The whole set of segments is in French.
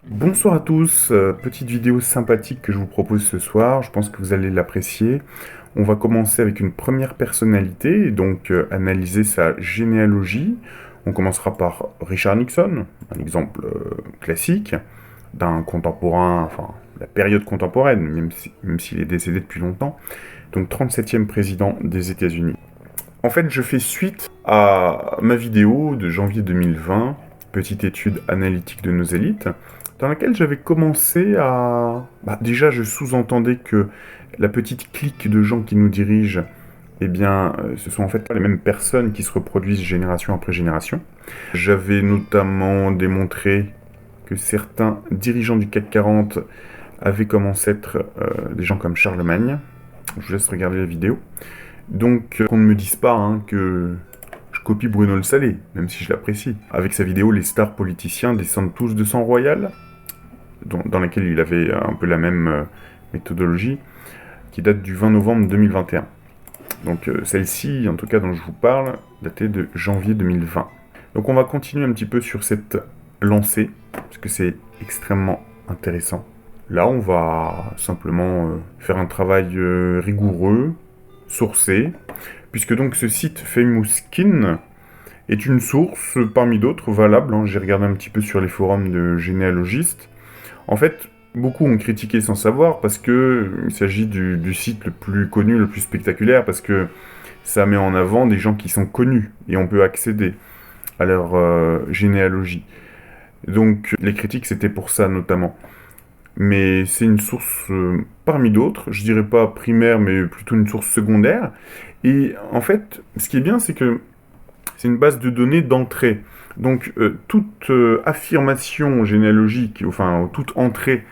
Bonsoir à tous, petite vidéo sympathique que je vous propose ce soir, je pense que vous allez l'apprécier. On va commencer avec une première personnalité, et donc analyser sa généalogie. On commencera par Richard Nixon, un exemple classique d'un contemporain, enfin la période contemporaine, même s'il est décédé depuis longtemps, donc 37e président des États-Unis. En fait, je fais suite à ma vidéo de janvier 2020, petite étude analytique de nos élites, dans laquelle j'avais commencé à... déjà, je sous-entendais que la petite clique de gens qui nous dirigent, eh bien, ce sont en fait pas les mêmes personnes qui se reproduisent génération après génération. J'avais notamment démontré que certains dirigeants du CAC 40 avaient comme ancêtre des gens comme Charlemagne. Je vous laisse regarder la vidéo. Donc, qu'on ne me dise pas que je copie Bruno Le Salé, même si je l'apprécie. Avec sa vidéo, les stars politiciens descendent tous de sang royal, dans laquelle il avait un peu la même méthodologie, qui date du 20 novembre 2021. Donc celle-ci, en tout cas dont je vous parle, datait de janvier 2020. Donc on va continuer un petit peu sur cette lancée, parce que c'est extrêmement intéressant. Là, on va simplement faire un travail rigoureux, sourcé, puisque donc ce site Famous Skin est une source parmi d'autres valable. J'ai regardé un petit peu sur les forums de généalogistes. En fait, beaucoup ont critiqué sans savoir parce que il s'agit du site le plus connu, le plus spectaculaire, parce que ça met en avant des gens qui sont connus et on peut accéder à leur généalogie. Donc les critiques c'était pour ça notamment. Mais c'est une source parmi d'autres, je dirais pas primaire mais plutôt une source secondaire. Et en fait, ce qui est bien c'est que c'est une base de données d'entrée. Donc toute affirmation généalogique, enfin toute entrée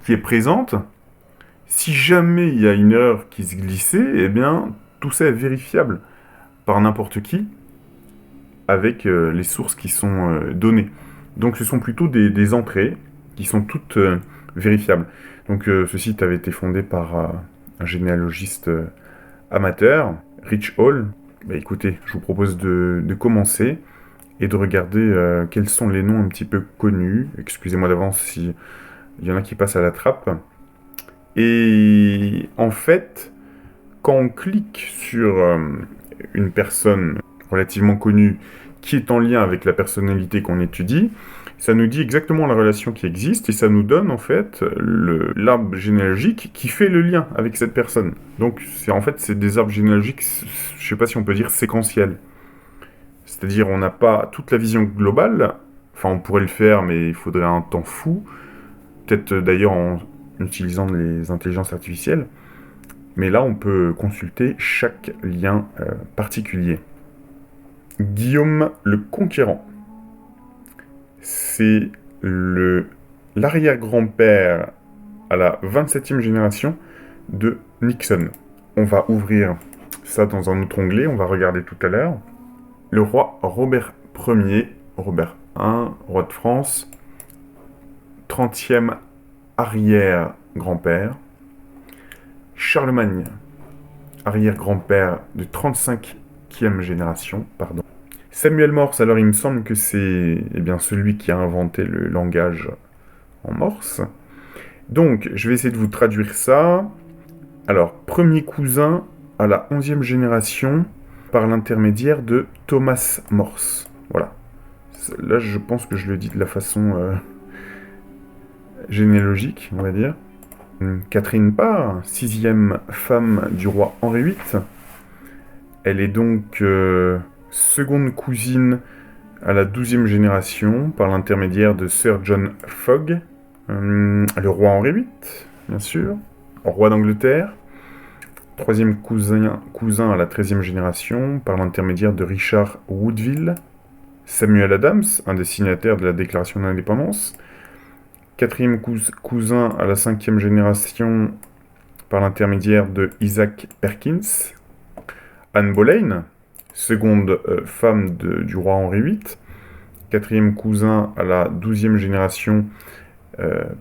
qui est présente, si jamais il y a une erreur qui se glissait, eh bien tout ça est vérifiable par n'importe qui avec les sources qui sont données. Donc ce sont plutôt des entrées qui sont toutes vérifiables. Donc ce site avait été fondé par un généalogiste amateur, Rich Hall. Bah, écoutez, je vous propose de commencer et de regarder quels sont les noms un petit peu connus. Excusez-moi d'avance si il y en a qui passent à la trappe. Et en fait, quand on clique sur une personne relativement connue qui est en lien avec la personnalité qu'on étudie, ça nous dit exactement la relation qui existe et ça nous donne en fait l'arbre généalogique qui fait le lien avec cette personne. Donc c'est des arbres généalogiques, je sais pas si on peut dire séquentiels. C'est-à-dire on n'a pas toute la vision globale, enfin on pourrait le faire mais il faudrait un temps fou, peut-être d'ailleurs en utilisant les intelligences artificielles, mais là on peut consulter chaque lien particulier. Guillaume le Conquérant, c'est l'arrière-grand-père à la 27e génération de Nixon. On va ouvrir ça dans un autre onglet, on va regarder tout à l'heure. Le roi Robert Ier, Robert I, roi de France, 30e arrière-grand-père. Charlemagne, arrière-grand-père de 35e génération, pardon. Samuel Morse, alors il me semble que c'est bien celui qui a inventé le langage en morse. Donc, je vais essayer de vous traduire ça. Alors, premier cousin à la 11e génération par l'intermédiaire de Thomas Morse. Voilà. Là, je pense que je le dis de la façon généalogique, on va dire. Catherine Parr, 6e femme du roi Henri VIII. Elle est donc seconde cousine à la 12e génération par l'intermédiaire de Sir John Fogg, le roi Henri VIII, bien sûr, roi d'Angleterre. Troisième cousin à la 13e génération par l'intermédiaire de Richard Woodville. Samuel Adams, un des signataires de la Déclaration d'indépendance. Quatrième cousin à la 5e génération par l'intermédiaire de Isaac Perkins. Anne Boleyn, seconde femme du roi Henri VIII. Quatrième cousin à la 12e génération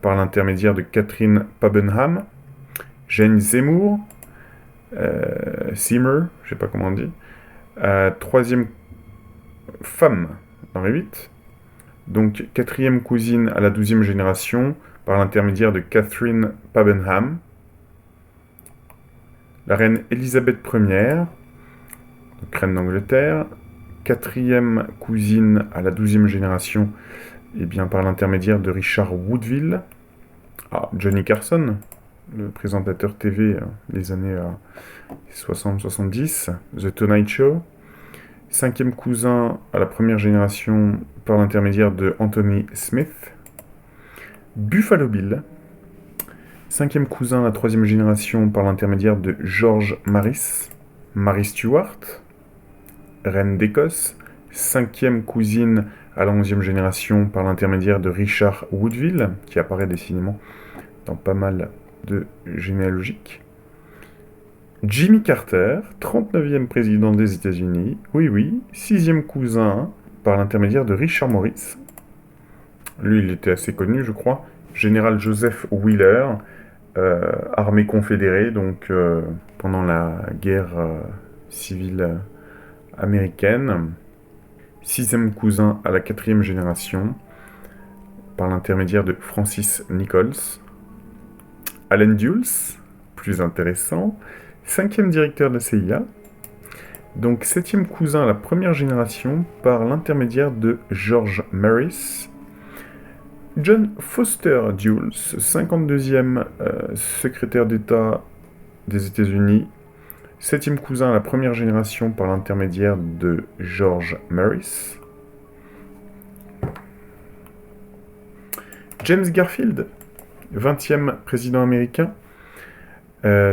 par l'intermédiaire de Catherine Pabenham. Jane Seymour, Seymour, je sais pas comment on dit. Troisième femme d'Henri VIII. Donc, quatrième cousine à la 12e génération, par l'intermédiaire de Catherine Pabenham. La reine Elisabeth Ier, donc reine d'Angleterre. Quatrième cousine à la 12e génération, eh bien, par l'intermédiaire de Richard Woodville. Ah, Johnny Carson, le présentateur TV des années 60-70, The Tonight Show. Cinquième cousin à la première génération par l'intermédiaire de Anthony Smith. Buffalo Bill. Cinquième cousin à la troisième génération par l'intermédiaire de George Maris. Mary Stuart, reine d'Écosse. Cinquième cousine à la 11e génération par l'intermédiaire de Richard Woodville, qui apparaît décidément dans pas mal de généalogiques. Jimmy Carter, 39e président des États-Unis, oui, sixième cousin par l'intermédiaire de Richard Morris. Lui, il était assez connu, je crois. Général Joseph Wheeler, armée confédérée, donc pendant la guerre civile américaine. Sixième cousin à la 4e génération par l'intermédiaire de Francis Nichols. Allen Dulles, plus intéressant. Cinquième directeur de la CIA. Donc septième cousin à la première génération par l'intermédiaire de George Maris. John Foster Dulles, 52e secrétaire d'État des États-Unis. Septième cousin à la première génération par l'intermédiaire de George Maris. James Garfield, 20e président américain.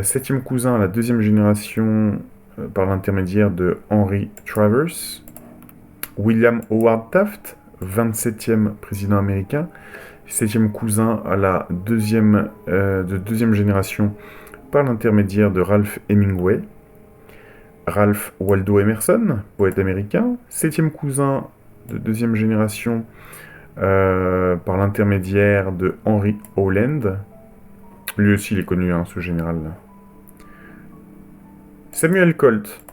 Septième cousin à la deuxième génération par l'intermédiaire de Henry Travers. William Howard Taft, 27e président américain. Septième cousin à la deuxième génération par l'intermédiaire de Ralph Hemingway. Ralph Waldo Emerson, poète américain. Septième cousin de deuxième génération par l'intermédiaire de Henry Howland. Lui aussi, il est connu, ce général-là. Samuel Colt,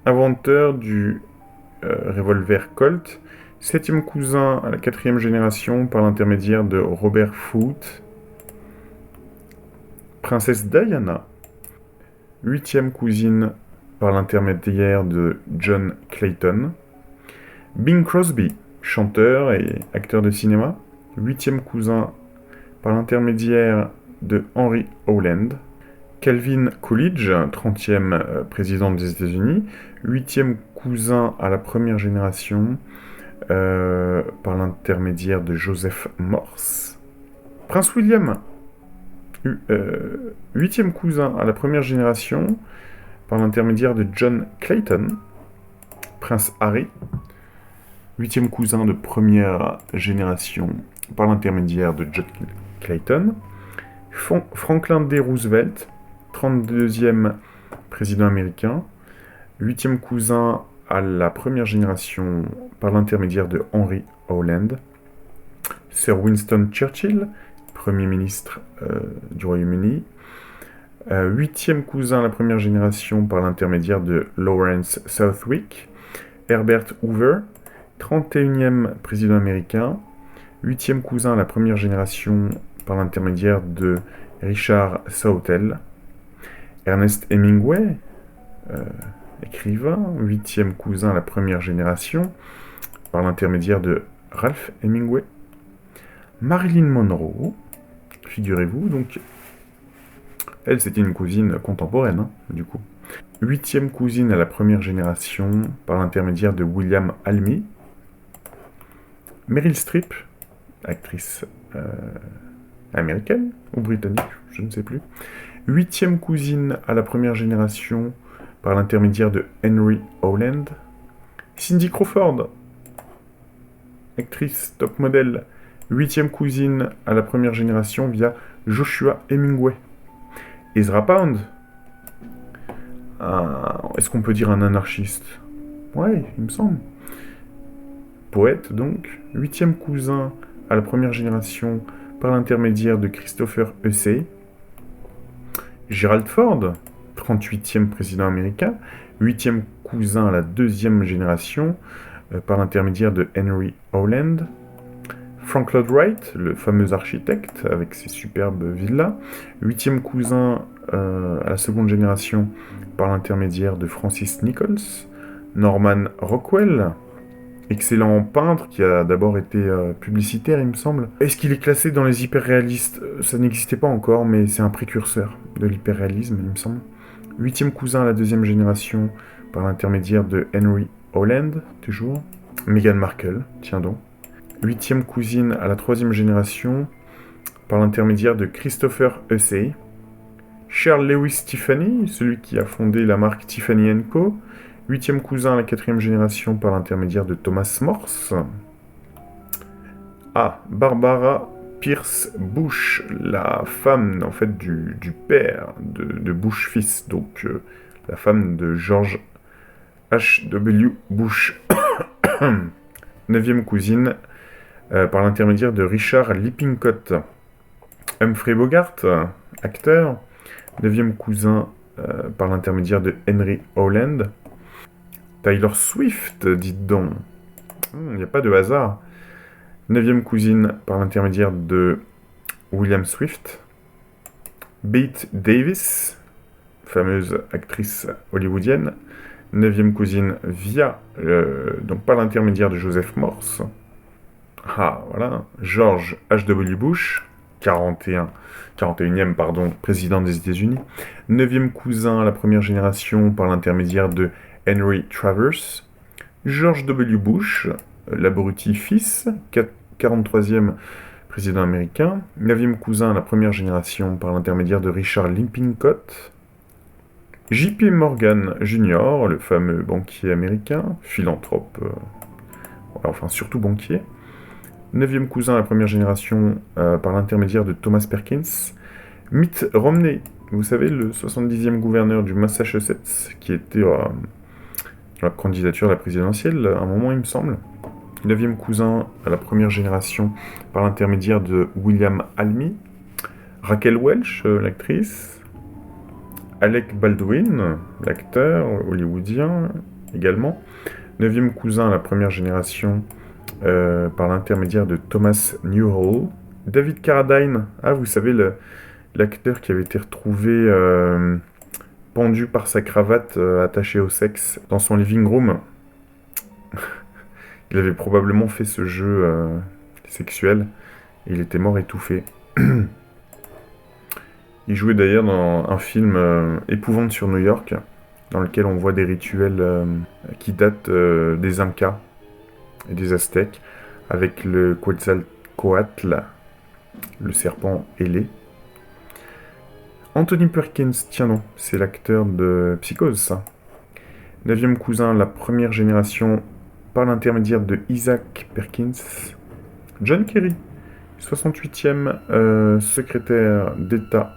inventeur du revolver Colt. Septième cousin à la 4e génération par l'intermédiaire de Robert Foote. Princesse Diana, 8e cousine par l'intermédiaire de John Clayton. Bing Crosby, chanteur et acteur de cinéma. 8e cousin par l'intermédiaire de Henry Howland. Calvin Coolidge, 30e président des États-Unis. 8e cousin à la première génération par l'intermédiaire de Joseph Morse. Prince William, 8e cousin à la première génération par l'intermédiaire de John Clayton. Prince Harry, 8e cousin de première génération par l'intermédiaire de John Clayton. Franklin D. Roosevelt, 32e président américain. 8e cousin à la première génération par l'intermédiaire de Henry Howland. Sir Winston Churchill, Premier ministre du Royaume-Uni. 8e cousin à la première génération par l'intermédiaire de Lawrence Southwick. Herbert Hoover, 31e président américain. 8e cousin à la première génération par l'intermédiaire de Richard Sautel. Ernest Hemingway, écrivain, 8e cousin à la première génération par l'intermédiaire de Ralph Hemingway. Marilyn Monroe, figurez-vous, donc elle c'était une cousine contemporaine, du coup. 8e cousine à la première génération par l'intermédiaire de William Almy. Meryl Streep, actrice américaine ou britannique, je ne sais plus. 8e cousine à la première génération par l'intermédiaire de Henry Howland. Cindy Crawford, actrice top modèle, 8e cousine à la première génération via Joshua Hemingway. Ezra Pound, est-ce qu'on peut dire un anarchiste? Ouais, il me semble. Poète donc, 8e cousin à la première génération par l'intermédiaire de Christopher Hussey. Gerald Ford, 38e président américain, 8e cousin à la deuxième génération par l'intermédiaire de Henry Howland. Frank Lloyd Wright, le fameux architecte avec ses superbes villas. Huitième cousin à la seconde génération par l'intermédiaire de Francis Nichols. Norman Rockwell, excellent peintre qui a d'abord été publicitaire, il me semble. Est-ce qu'il est classé dans les hyperréalistes? Ça n'existait pas encore, mais c'est un précurseur de l'hyperréalisme, il me semble. Huitième cousin à la deuxième génération par l'intermédiaire de Henry Holland, toujours. Meghan Markle, tiens donc. Huitième cousine à la troisième génération par l'intermédiaire de Christopher Hussey. Charles Lewis Tiffany, celui qui a fondé la marque Tiffany & Co. Huitième cousin à la quatrième génération par l'intermédiaire de Thomas Morse. Ah, Barbara Pierce Bush, la femme en fait du père de Bush fils, donc la femme de George H.W. Bush. Neuvième cousine par l'intermédiaire de Richard Lippincott. Humphrey Bogart, acteur. Neuvième cousin par l'intermédiaire de Henry Holland. Taylor Swift, dites donc. Il n'y a pas de hasard. Neuvième cousine par l'intermédiaire de William Swift. Bette Davis, fameuse actrice hollywoodienne. Neuvième cousine via, donc par l'intermédiaire de Joseph Morse. Ah, voilà. George H.W. Bush, 41e, président des États-Unis. Neuvième cousin à la première génération par l'intermédiaire de Henry Travers. George W. Bush, l'abruti fils, 43e président américain. Neuvième cousin à la première génération par l'intermédiaire de Richard Lippincott. J.P. Morgan Jr., le fameux banquier américain, philanthrope, enfin surtout banquier. Neuvième cousin à la première génération par l'intermédiaire de Thomas Perkins. Mitt Romney, vous savez, le 70e gouverneur du Massachusetts, qui était à la candidature à la présidentielle, à un moment il me semble. Neuvième cousin à la première génération par l'intermédiaire de William Almy. Raquel Welch, l'actrice. Alec Baldwin, l'acteur hollywoodien également. Neuvième cousin à la première génération par l'intermédiaire de Thomas Newhall. David Carradine, vous savez, l'acteur qui avait été retrouvé pendu par sa cravate attachée au sexe dans son living room. Il avait probablement fait ce jeu sexuel et il était mort étouffé. Il jouait d'ailleurs dans un film Épouvante sur New York, dans lequel on voit des rituels qui datent des Incas et des Aztèques, avec le Quetzalcoatl, le serpent ailé. Anthony Perkins, tiens non, c'est l'acteur de Psychose, ça. Neuvième cousin, la première génération, par l'intermédiaire de Isaac Perkins. John Kerry, 68e secrétaire d'État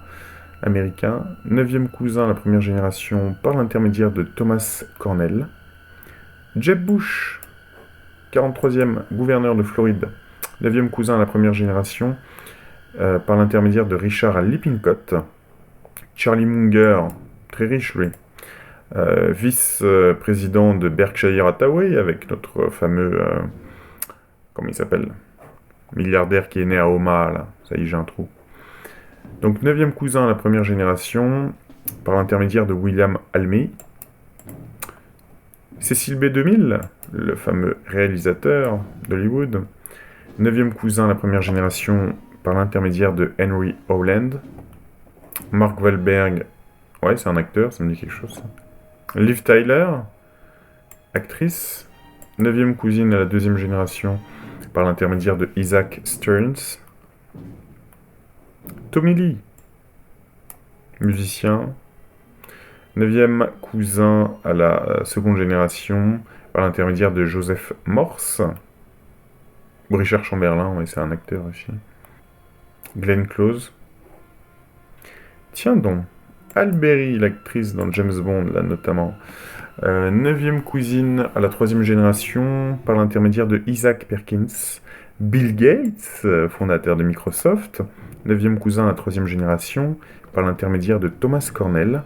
américain. Neuvième cousin, la première génération, par l'intermédiaire de Thomas Cornell. Jeb Bush, 43e gouverneur de Floride. Neuvième cousin à la première génération, par l'intermédiaire de Richard Lippincott. Charlie Munger, très riche lui, vice-président de Berkshire Hathaway, avec notre fameux, comment il s'appelle, milliardaire qui est né à Omaha, là. Ça y est, j'ai un trou. Donc, neuvième cousin à la première génération, par l'intermédiaire de William Almy. Cecil B. DeMille, le fameux réalisateur d'Hollywood. Neuvième cousin à la première génération, par l'intermédiaire de Henry Holland. Mark Wahlberg, ouais, c'est un acteur, ça me dit quelque chose, ça. Liv Tyler, actrice. Neuvième cousine à la deuxième génération, par l'intermédiaire de Isaac Stearns. Tommy Lee, musicien. Neuvième cousin à la seconde génération, par l'intermédiaire de Joseph Morse. Richard Chamberlain, ouais, c'est un acteur aussi. Glenn Close. Tiens donc, Halle Berry, l'actrice dans James Bond, là notamment. Neuvième cousine à la troisième génération, par l'intermédiaire de Isaac Perkins. Bill Gates, fondateur de Microsoft. Neuvième cousin à la troisième génération, par l'intermédiaire de Thomas Cornell.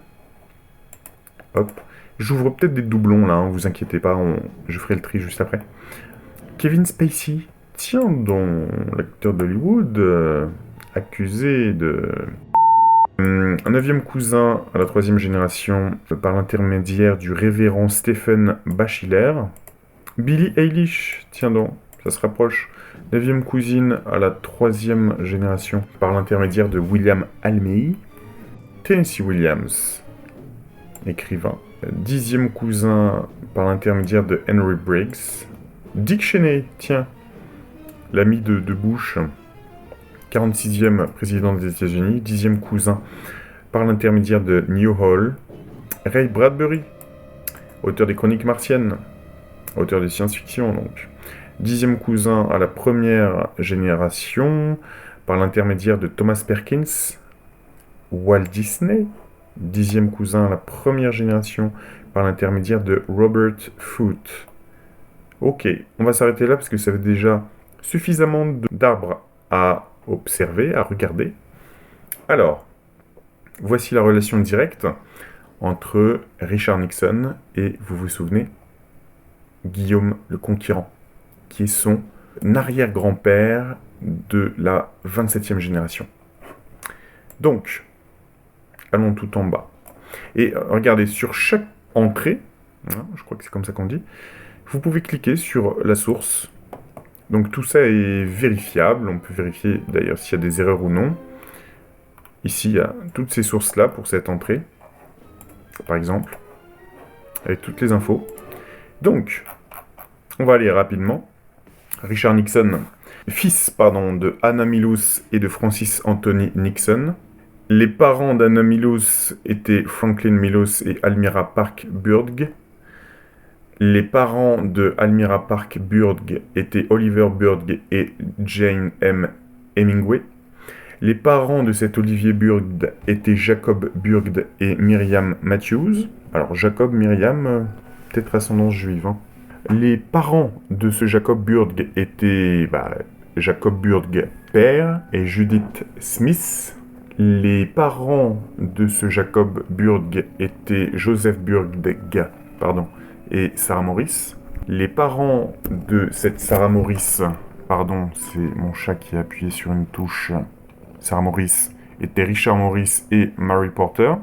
Hop. J'ouvre peut-être des doublons là, hein, vous inquiétez pas, je ferai le tri juste après. Kevin Spacey, Tiens donc, l'acteur d'Hollywood, accusé de... Un neuvième cousin à la troisième génération par l'intermédiaire du révérend Stephen Batchelor. Billie Eilish, tiens donc, ça se rapproche. Neuvième cousine à la troisième génération par l'intermédiaire de William Almey. Tennessee Williams, écrivain. Dixième cousin par l'intermédiaire de Henry Briggs. Dick Cheney, tiens, l'ami de Bush. 46e président des États-Unis. Dixième cousin par l'intermédiaire de Newhall. Ray Bradbury, auteur des Chroniques martiennes, auteur de science-fiction donc. Dixième cousin à la première génération par l'intermédiaire de Thomas Perkins. Walt Disney, dixième cousin à la première génération par l'intermédiaire de Robert Foote. Ok, on va s'arrêter là parce que ça fait déjà suffisamment d'arbres à observer, à regarder. Alors, voici la relation directe entre Richard Nixon et, vous vous souvenez, Guillaume le Conquérant, qui est son arrière-grand-père de la 27e génération. Donc, allons tout en bas. Et regardez, sur chaque entrée, je crois que c'est comme ça qu'on dit, vous pouvez cliquer sur la source. Donc tout ça est vérifiable, on peut vérifier d'ailleurs s'il y a des erreurs ou non. Ici, il y a toutes ces sources-là pour cette entrée, par exemple, avec toutes les infos. Donc, on va aller rapidement. Richard Nixon, fils de Anna Milous et de Francis Anthony Nixon. Les parents d'Anna Milous étaient Franklin Milous et Almira Park Burg. Les parents de Almira Park Burg étaient Oliver Burg et Jane M. Hemingway. Les parents de cet Olivier Burg étaient Jacob Burg et Miriam Matthews. Alors Jacob, Miriam, peut-être ascendance juive. Hein. Les parents de ce Jacob Burg étaient Jacob Burg père et Judith Smith. Les parents de ce Jacob Burg étaient Joseph Burg et Sarah Morris. Les parents de cette Sarah Morris, c'est mon chat qui a appuyé sur une touche, Sarah Morris, étaient Richard Morris et Mary Porter.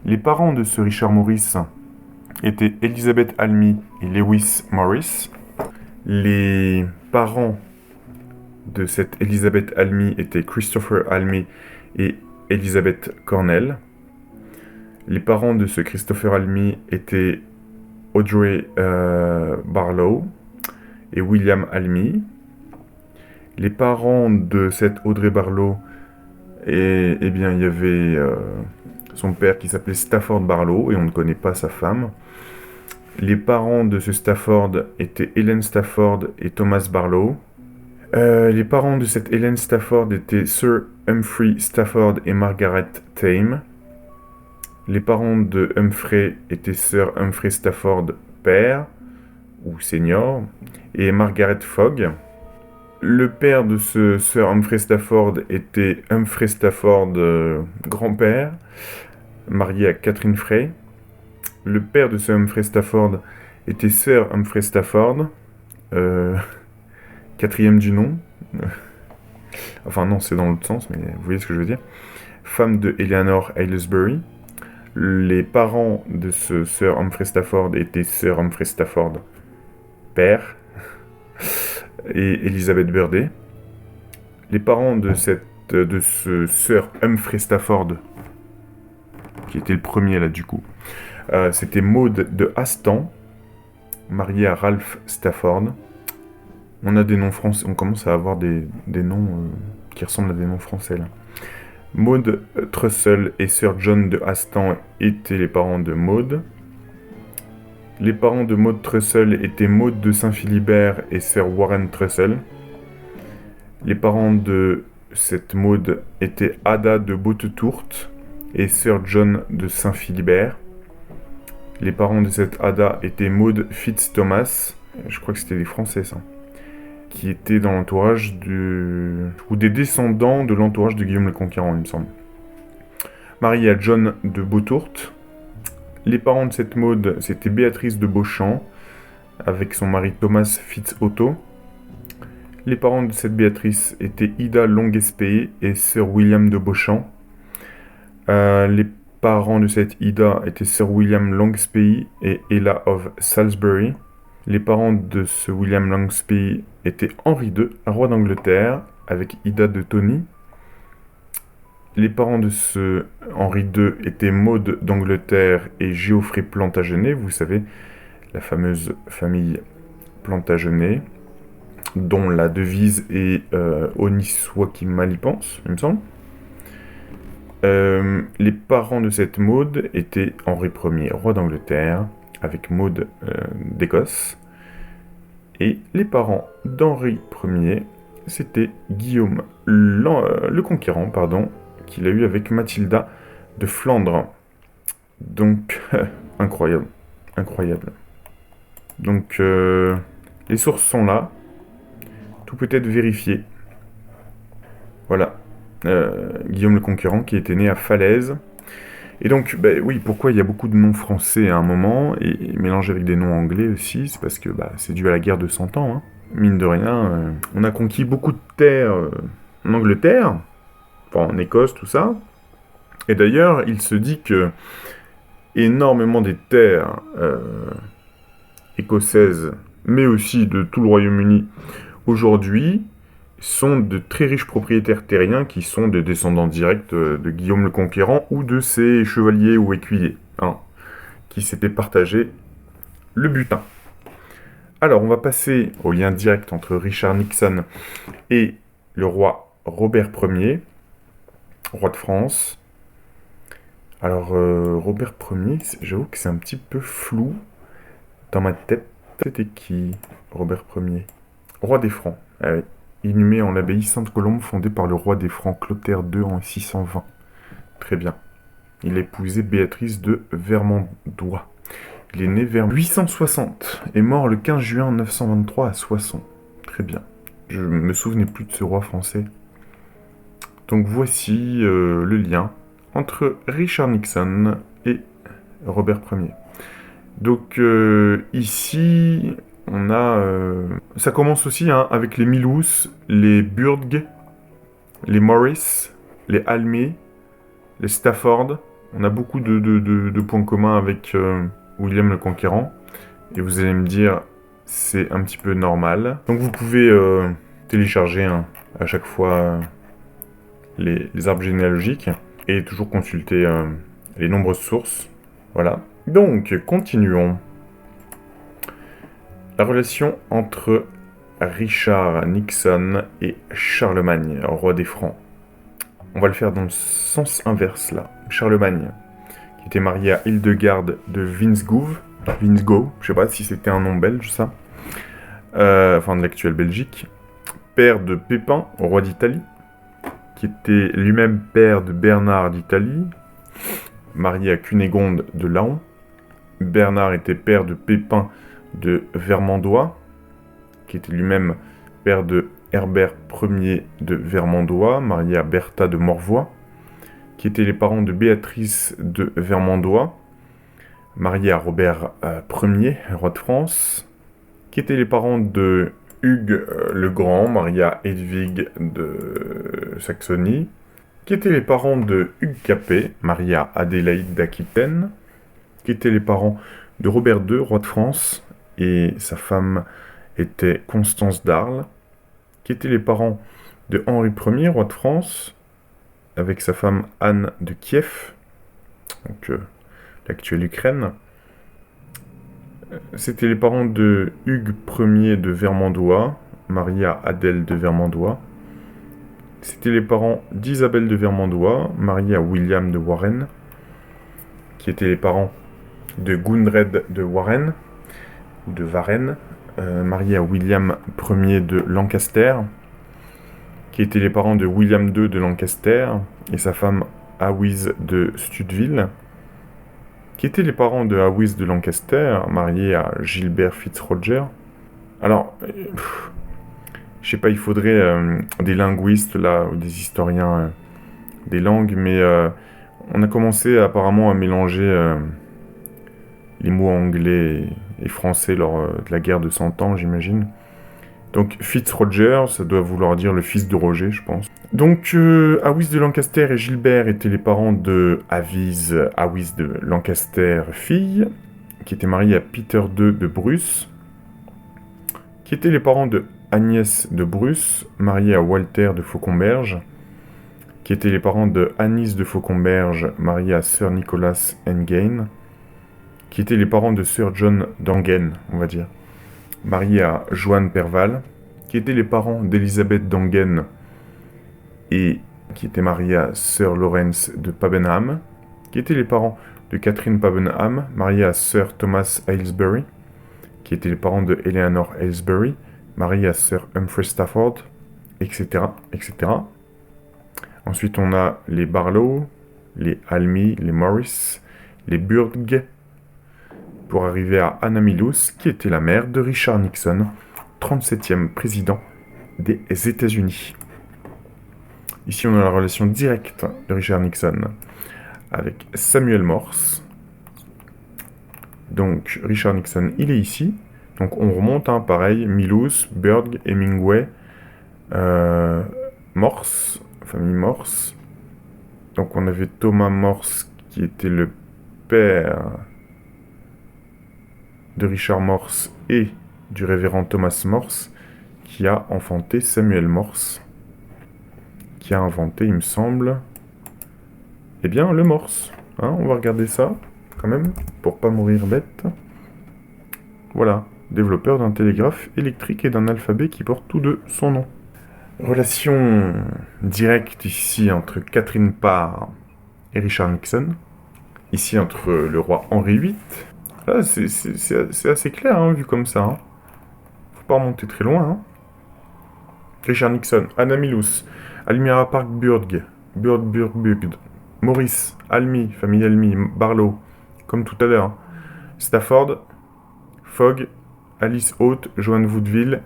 Les parents de ce Richard Morris étaient Elizabeth Almy et Lewis Morris. Les parents de cette Elizabeth Almy étaient Christopher Almy et Elizabeth Cornell. Les parents de ce Christopher Almy étaient Audrey Barlow et William Almy. Les parents de cette Audrey Barlow, il y avait son père qui s'appelait Stafford Barlow et on ne connaît pas sa femme. Les parents de ce Stafford étaient Helen Stafford et Thomas Barlow. Les parents de cette Helen Stafford étaient Sir Humphrey Stafford et Margaret Thame. Les parents de Humphrey étaient Sir Humphrey Stafford père, ou senior, et Margaret Fogg. Le père de ce Sir Humphrey Stafford était Humphrey Stafford grand-père, marié à Catherine Frey. Le père de ce Humphrey Stafford était Sir Humphrey Stafford, quatrième du nom. Enfin non, c'est dans l'autre sens, mais vous voyez ce que je veux dire. Femme de Eleanor Aylesbury. Les parents de ce Sir Humphrey Stafford étaient Sir Humphrey Stafford père et Elizabeth Birday. Les parents de ce Sir Humphrey Stafford, qui était le premier là du coup, c'était Maud de Hastan, mariée à Ralph Stafford. On a des noms français, on commence à avoir des noms qui ressemblent à des noms français là. Maud Trussell et Sir John de Hastan étaient les parents de Maud. Les parents de Maud Trussell étaient Maud de Saint-Philibert et Sir Warren Trussell. Les parents de cette Maud étaient Ada de Bottetourt et Sir John de Saint-Philibert. Les parents de cette Ada étaient Maud Fitz-Thomas, je crois que c'était des Français ça, qui étaient dans l'entourage ou des descendants de l'entourage de Guillaume le Conquérant, il me semble. Mariée à John de Bottetourt. Les parents de cette Maud, c'était Béatrice de Beauchamp, avec son mari Thomas Fitz-Otto. Les parents de cette Béatrice étaient Ida Longuespée et Sir William de Beauchamp. Les parents de cette Ida étaient Sir William Longspee et Ella of Salisbury. Les parents de ce William Longspee étaient Henri II, roi d'Angleterre, avec Ida de Tony. Les parents de ce Henri II étaient Maude d'Angleterre et Geoffrey Plantagenet, vous savez, la fameuse famille Plantagenet, dont la devise est Honi soit qui mal y pense, il me semble. Les parents de cette Maude étaient Henri Ier, roi d'Angleterre, avec Maude d'Écosse. Et les parents d'Henri Ier, c'était Guillaume le Conquérant, qu'il a eu avec Mathilda de Flandre. Donc, incroyable, incroyable. Donc, les sources sont là. Tout peut être vérifié. Voilà. Guillaume le Conquérant qui était né à Falaise. Et donc, oui, pourquoi il y a beaucoup de noms français à un moment, et mélangés avec des noms anglais aussi, c'est parce que c'est dû à la guerre de 100 ans. Hein. Mine de rien, on a conquis beaucoup de terres en Angleterre, enfin en Écosse, tout ça. Et d'ailleurs, il se dit que énormément des terres écossaises, mais aussi de tout le Royaume-Uni, aujourd'hui, sont de très riches propriétaires terriens qui sont des descendants directs de Guillaume le Conquérant ou de ses chevaliers ou écuyers, qui s'étaient partagés le butin. Alors, on va passer au lien direct entre Richard Nixon et le roi Robert Ier, roi de France. Alors, Robert Ier, j'avoue que c'est un petit peu flou dans ma tête. C'était qui, Robert Ier? Roi des Francs, ah oui. Inhumé en l'abbaye Sainte-Colombe fondée par le roi des Francs Clotaire II en 620. Très bien. Il a épousé Béatrice de Vermandois. Il est né vers 860 et mort le 15 juin 923 à Soissons. Très bien. Je me souvenais plus de ce roi français. Donc voici le lien entre Richard Nixon et Robert Ier. Donc ici, on a... ça commence aussi avec les Milous, les Burg, les Morris, les Almé, les Stafford. On a beaucoup de points communs avec William le Conquérant. Et vous allez me dire, c'est un petit peu normal. Donc vous pouvez télécharger à chaque fois les arbres généalogiques et toujours consulter les nombreuses sources. Voilà. Donc, continuons. La relation entre Richard Nixon et Charlemagne, roi des Francs. On va le faire dans le sens inverse, là. Charlemagne, qui était marié à Hildegarde de Winsgouw, je sais pas si c'était un nom belge, ça. Enfin, de l'actuelle Belgique. Père de Pépin, roi d'Italie, qui était lui-même père de Bernard d'Italie, marié à Cunégonde de Laon. Bernard était père de Pépin de Vermandois, qui était lui-même père de Herbert Ier de Vermandois, marié à Bertha de Morvois, qui étaient les parents de Béatrice de Vermandois, marié à Robert Ier, roi de France, qui étaient les parents de Hugues le Grand, marié à Hedwig de Saxonie, qui étaient les parents de Hugues Capet, marié à Adélaïde d'Aquitaine, qui étaient les parents de Robert II, roi de France, et sa femme était Constance d'Arles, qui étaient les parents de Henri Ier, roi de France, avec sa femme Anne de Kiev, donc l'actuelle Ukraine. C'était les parents de Hugues Ier de Vermandois, marié à Adèle de Vermandois. C'était les parents d'Isabelle de Vermandois, mariée à William de Warenne, qui étaient les parents de Gundred de Warenne, ou de Varennes, marié à William Ier de Lancaster, qui étaient les parents de William II de Lancaster, et sa femme Awise de Studeville, qui étaient les parents de Awise de Lancaster, marié à Gilbert Fitzroger. Alors, je sais pas, il faudrait des linguistes, là, ou des historiens des langues, mais on a commencé apparemment à mélanger les mots anglais et français lors de la guerre de 100 ans, j'imagine. Donc Fitz-Roger, ça doit vouloir dire le fils de Roger, je pense. Donc Awys de Lancaster et Gilbert étaient les parents de Awys de Lancaster, fille, qui était mariée à Peter II de Bruce, qui étaient les parents de Agnès de Bruce, mariée à Walter de Fauconberge, qui étaient les parents de Anis de Fauconberge, mariée à Sir Nicholas Enghien, qui étaient les parents de Sir John d'Enghien, on va dire, marié à Joanne Perval, qui étaient les parents d'Elisabeth d'Enghien et qui était mariée à Sir Lawrence de Pabenham, qui étaient les parents de Catherine Pabenham, mariée à Sir Thomas Aylesbury, qui étaient les parents de Eleanor Aylesbury, mariée à Sir Humphrey Stafford, etc., etc. Ensuite, on a les Barlow, les Almy, les Morris, les Burgh, pour arriver à Anna Milous, qui était la mère de Richard Nixon, 37e président des États-Unis. Ici, on a la relation directe de Richard Nixon avec Samuel Morse. Donc, Richard Nixon, il est ici. Donc, on remonte, pareil, Milous, Burgh, Hemingway, Morse, famille Morse. Donc, on avait Thomas Morse, qui était le père de Richard Morse et du révérend Thomas Morse, qui a enfanté Samuel Morse, qui a inventé, il me semble, eh bien, le Morse. On va regarder ça, quand même, pour pas mourir bête. Voilà, développeur d'un télégraphe électrique et d'un alphabet qui portent tous deux son nom. Relation directe ici entre Catherine Parr et Richard Nixon. Ici entre le roi Henri VIII. Là, c'est assez clair, vu comme ça. Faut pas remonter très loin. Richard Nixon, Anna Milous, Almira Park Burgh, Maurice, Almy, famille Almy, Barlow, comme tout à l'heure. Stafford, Fogg, Alice Haute, Joanne Woodville,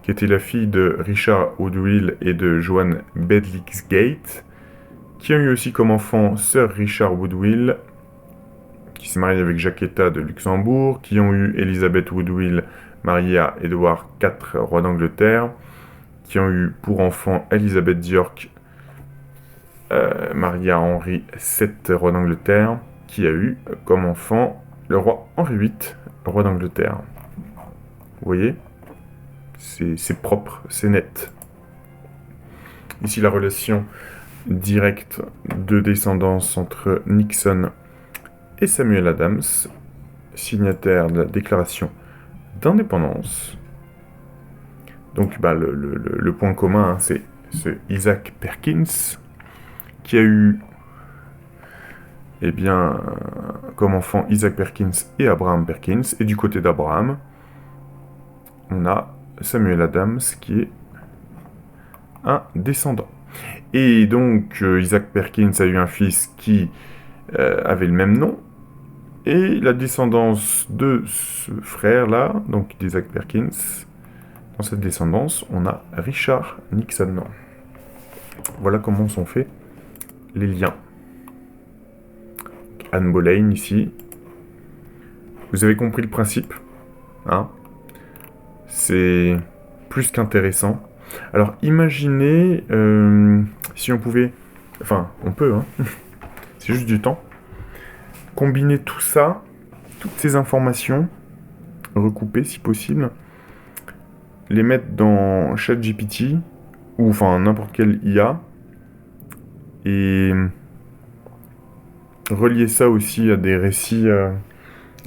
qui était la fille de Richard Woodville et de Joanne Bedlingsgate, qui ont eu aussi comme enfant Sir Richard Woodville, qui s'est marié avec Jacquetta de Luxembourg, qui ont eu Elizabeth Woodville, mariée à Édouard IV, roi d'Angleterre, qui ont eu pour enfant Elizabeth d'York, mariée à Henri VII, roi d'Angleterre, qui a eu comme enfant le roi Henri VIII, roi d'Angleterre. Vous voyez ? C'est propre, c'est net. Ici, la relation directe de descendance entre Nixon et Samuel Adams, signataire de la déclaration d'indépendance. Donc, le point commun, c'est ce Isaac Perkins, qui a eu, comme enfant Isaac Perkins et Abraham Perkins. Et du côté d'Abraham, on a Samuel Adams, qui est un descendant. Et donc, Isaac Perkins a eu un fils qui avait le même nom. Et la descendance de ce frère-là, donc d'Isaac Perkins, dans cette descendance, on a Richard Nixon. Voilà comment sont faits les liens. Anne Boleyn ici. Vous avez compris le principe, C'est plus qu'intéressant. Alors imaginez si on pouvait, on peut, c'est juste du temps, combiner tout ça, toutes ces informations, recouper si possible, les mettre dans ChatGPT ou n'importe quelle IA et relier ça aussi à des récits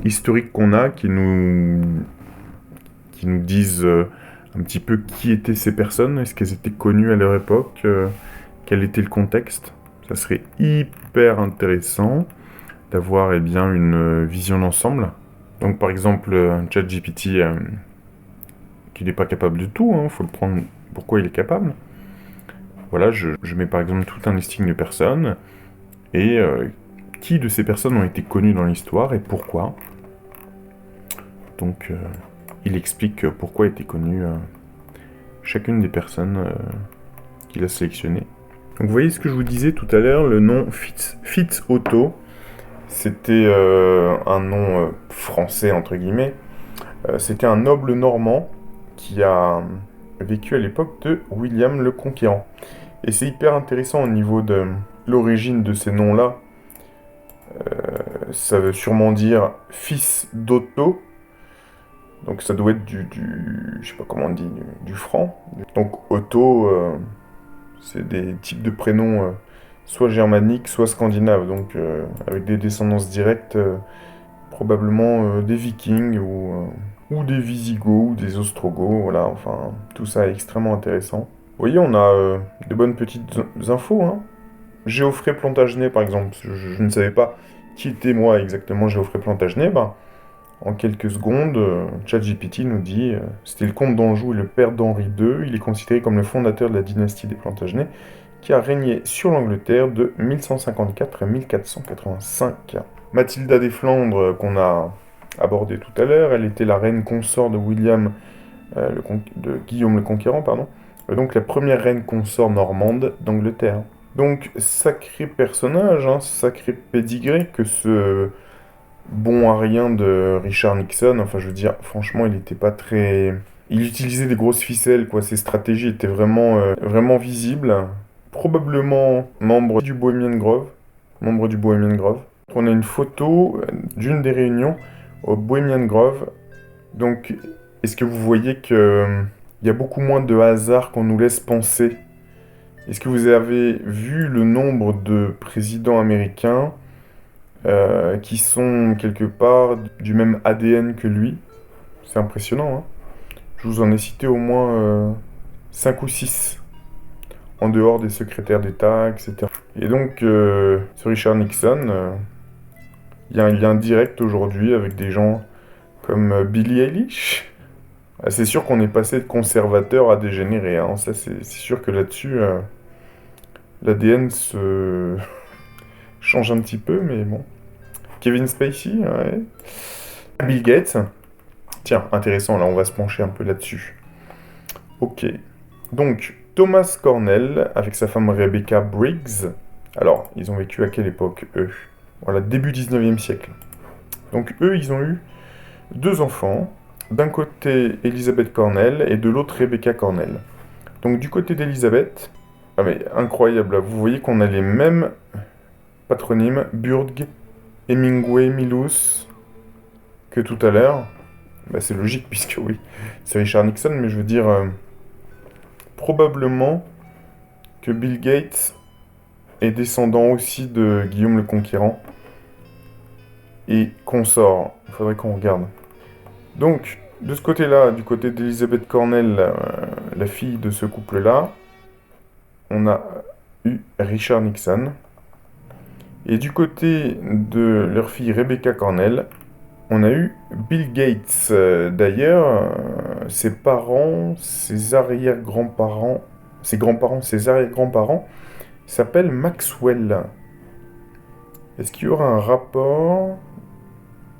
historiques qu'on a qui nous disent un petit peu qui étaient ces personnes, est-ce qu'elles étaient connues à leur époque, quel était le contexte. Ça serait hyper intéressant d'avoir une vision d'ensemble. Donc par exemple, un ChatGPT qui n'est pas capable de tout, faut le prendre pourquoi il est capable. Voilà, je mets par exemple tout un listing de personnes et qui de ces personnes ont été connues dans l'histoire et pourquoi. Donc il explique pourquoi était connue chacune des personnes qu'il a sélectionnées. Donc vous voyez ce que je vous disais tout à l'heure, le nom Fitz-Otto, c'était un nom français entre guillemets. C'était un noble normand qui a vécu à l'époque de William le Conquérant. Et c'est hyper intéressant au niveau de l'origine de ces noms-là. Ça veut sûrement dire fils d'Otto. Donc ça doit être je sais pas comment on dit, du franc. Donc Otto, c'est des types de prénoms soit germaniques, soit scandinaves. Donc avec des descendances directes, probablement des Vikings ou des Visigoths ou des Ostrogoths. Voilà, enfin tout ça est extrêmement intéressant. Vous voyez, on a de bonnes petites infos, hein. Géoffrey Plantagenet, par exemple. Je ne savais pas qui était moi exactement Géoffrey Plantagenet. Ben, en quelques secondes, ChatGPT nous dit c'était le comte d'Anjou et le père d'Henri II. Il est considéré comme le fondateur de la dynastie des Plantagenets qui a régné sur l'Angleterre de 1154 à 1485. Mathilda des Flandres, qu'on a abordée tout à l'heure, elle était la reine consort de de Guillaume le Conquérant, pardon. Et donc la première reine consort normande d'Angleterre. Donc, sacré personnage, hein, sacré pédigré que ce bon à rien de Richard Nixon. Enfin, je veux dire, franchement, il n'était pas très... Il utilisait des grosses ficelles, quoi. Ses stratégies étaient vraiment visibles. Probablement membre du Bohemian Grove. Membre du Bohemian Grove. On a une photo d'une des réunions au Bohemian Grove. Donc, est-ce que vous voyez que il y a beaucoup moins de hasard qu'on nous laisse penser? Est-ce que vous avez vu le nombre de présidents américains qui sont quelque part du même ADN que lui? C'est impressionnant, hein. Je vous en ai cité au moins 5 ou 6, en dehors des secrétaires d'État, etc. Et donc, ce Richard Nixon, il y a un lien direct aujourd'hui avec des gens comme Billie Eilish. Ah, c'est sûr qu'on est passé de conservateur à dégénéré, hein. Ça, c'est sûr que là-dessus, l'ADN se change un petit peu, mais bon. Kevin Spacey, ouais. Bill Gates. Tiens, intéressant, là, on va se pencher un peu là-dessus. Ok. Donc, Thomas Cornell, avec sa femme Rebecca Briggs. Alors, ils ont vécu à quelle époque, eux? Voilà, début 19e siècle. Donc, eux, ils ont eu 2 enfants. D'un côté, Elizabeth Cornell, et de l'autre, Rebecca Cornell. Donc, du côté d'Elizabeth... Ah mais, incroyable, là. Vous voyez qu'on a les mêmes patronymes. Burg, Hemingway, Milous, que tout à l'heure. Bah, c'est logique, puisque oui, c'est Richard Nixon, mais je veux dire, probablement que Bill Gates est descendant aussi de Guillaume le Conquérant et consort. Il faudrait qu'on regarde. Donc, de ce côté-là, du côté d'Elizabeth Cornell, la fille de ce couple-là, on a eu Richard Nixon. Et du côté de leur fille Rebecca Cornell, on a eu Bill Gates. D'ailleurs, ses parents, ses arrière-grands-parents, ses grands-parents, ses arrière-grands-parents s'appellent Maxwell. Est-ce qu'il y aura un rapport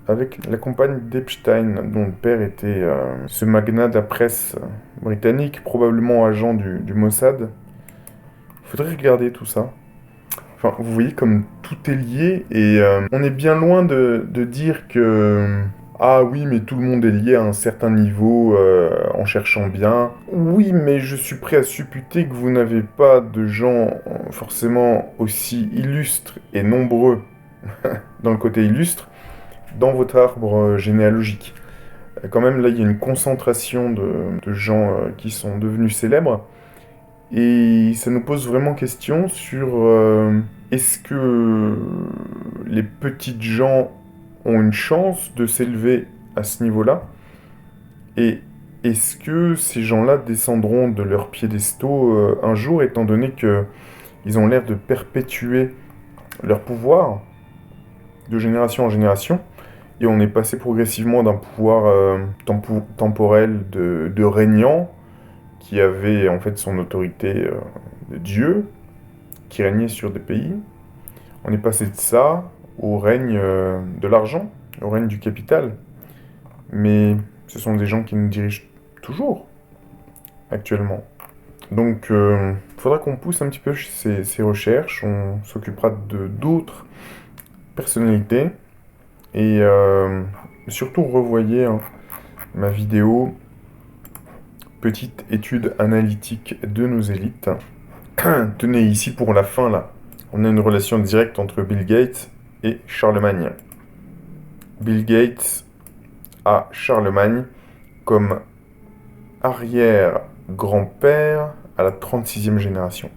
avec la compagne d'Epstein, dont le père était ce magnat de la presse britannique, probablement agent du Mossad? Il faudrait regarder tout ça. Enfin, vous voyez comme tout est lié et on est bien loin de dire que ah oui, mais tout le monde est lié à un certain niveau en cherchant bien. Oui, mais je suis prêt à supputer que vous n'avez pas de gens forcément aussi illustres et nombreux dans le côté illustre dans votre arbre généalogique. Quand même, là, il y a une concentration de gens qui sont devenus célèbres. Et ça nous pose vraiment question sur est-ce que les petites gens ont une chance de s'élever à ce niveau-là? Et est-ce que ces gens-là descendront de leurs piédestaux un jour, étant donné qu'ils ont l'air de perpétuer leur pouvoir de génération en génération? Et on est passé progressivement d'un pouvoir temporel de régnant qui avait en fait son autorité de Dieu, qui régnait sur des pays. On est passé de ça au règne de l'argent, au règne du capital. Mais ce sont des gens qui nous dirigent toujours, actuellement. Donc, il faudra qu'on pousse un petit peu ces recherches. On s'occupera de d'autres personnalités. Et surtout, revoyez hein, ma vidéo Petite étude analytique de nos élites. Tenez, ici pour la fin, là, on a une relation directe entre Bill Gates et Charlemagne. Bill Gates a Charlemagne comme arrière-grand-père à la 36e génération.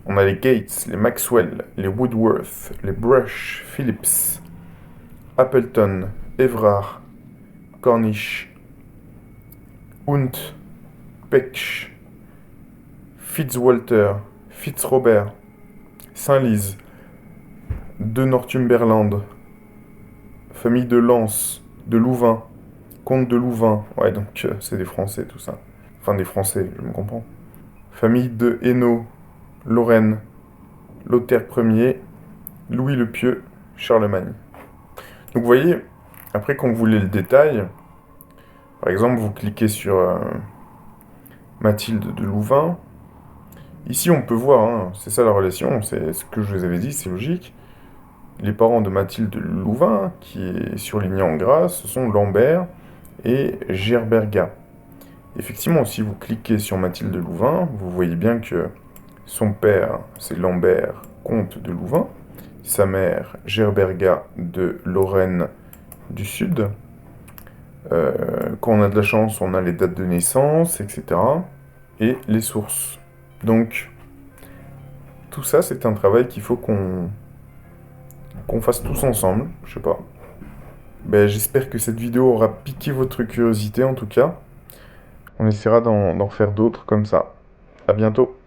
On a les Gates, les Maxwell, les Woodworth, les Brush, Phillips, Appleton, Evrard, Cornish, Hunt, Pech, Fitzwalter, Fitzrobert, Saint-Lise, de Northumberland, famille de Lens, de Louvain, comte de Louvain. Ouais, donc c'est des Français tout ça. Enfin des Français, je me comprends. Famille de Hainaut, Lorraine, Lothaire Ier, Louis le Pieux, Charlemagne. Donc vous voyez, après quand vous voulez le détail, par exemple vous cliquez sur Mathilde de Louvain. Ici on peut voir, hein, c'est ça la relation, c'est ce que je vous avais dit, c'est logique. Les parents de Mathilde de Louvain, qui est surligné en gras, ce sont Lambert et Gerberga. Effectivement, si vous cliquez sur Mathilde de Louvain, vous voyez bien que son père, c'est Lambert, comte de Louvain, sa mère, Gerberga de Lorraine du Sud. Quand on a de la chance, on a les dates de naissance, etc. Et les sources. Donc, tout ça, c'est un travail qu'il faut qu'on fasse tous ensemble, je sais pas. Ben, j'espère que cette vidéo aura piqué votre curiosité en tout cas. On essaiera d'en faire d'autres comme ça. À bientôt.